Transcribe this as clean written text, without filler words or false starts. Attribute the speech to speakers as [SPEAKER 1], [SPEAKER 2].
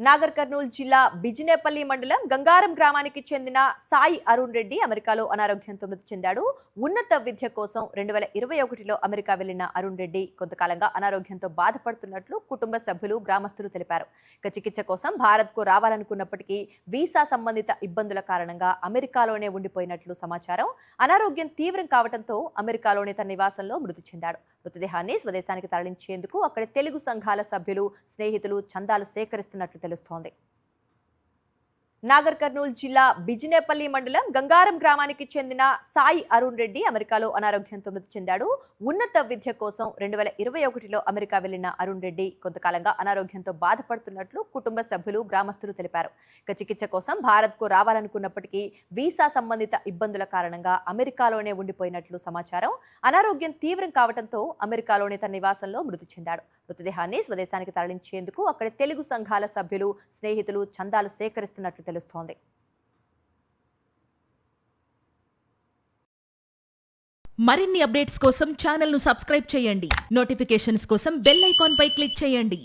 [SPEAKER 1] నాగర్ కర్నూలు జిల్లా బిజినేపల్లి మండలం గంగారం గ్రామానికి చెందిన సాయి అరుణ్ రెడ్డి అమెరికాలో అనారోగ్యంతో మృతి చెందాడు. ఉన్నత విద్య కోసం 2021లో అమెరికా వెళ్లిన అరుణ్ రెడ్డి కొంతకాలంగా అనారోగ్యంతో బాధపడుతున్నట్లు కుటుంబ సభ్యులు, గ్రామస్తులు తెలిపారు. చికిత్స కోసం భారత్కు రావాలనుకున్నప్పటికీ వీసా సంబంధిత ఇబ్బందుల కారణంగా అమెరికాలోనే ఉండిపోయినట్లు సమాచారం. అనారోగ్యం తీవ్రం కావడంతో అమెరికాలోని తన నివాసంలో మృతి చెందాడు. మృతదేహాన్ని స్వదేశానికి తరలించేందుకు అక్కడి తెలుగు సంఘాల సభ్యులు, స్నేహితులు చందాలు సేకరిస్తున్నట్లు తెలుస్తోంది. నాగర్ కర్నూలు జిల్లా బిజినేపల్లి మండలం గంగారం గ్రామానికి చెందిన సాయి అరుణ్ రెడ్డి అమెరికాలో అనారోగ్యంతో మృతి చెందాడు. ఉన్నత విద్య కోసం 2021లో అమెరికా వెళ్లిన అరుణ్ రెడ్డి కొంతకాలంగా అనారోగ్యంతో బాధపడుతున్నట్లు కుటుంబ సభ్యులు, గ్రామస్తులు తెలిపారు. చికిత్స కోసం భారత్కు రావాలనుకున్నప్పటికీ వీసా సంబంధిత ఇబ్బందుల కారణంగా అమెరికాలోనే ఉండిపోయినట్లు సమాచారం. అనారోగ్యం తీవ్రం కావడంతో అమెరికాలోని తన నివాసంలో మృతి చెందాడు. మృతదేహాన్ని స్వదేశానికి తరలించేందుకు అక్కడి తెలుగు సంఘాల సభ్యులు, స్నేహితులు చందాలు సేకరిస్తున్నట్లు తెలుస్తోంది.
[SPEAKER 2] మరిన్ని అప్డేట్స్ కోసం ఛానల్ ను సబ్స్క్రైబ్ చేయండి. నోటిఫికేషన్స్ కోసం బెల్ ఐకాన్ పై క్లిక్ చేయండి.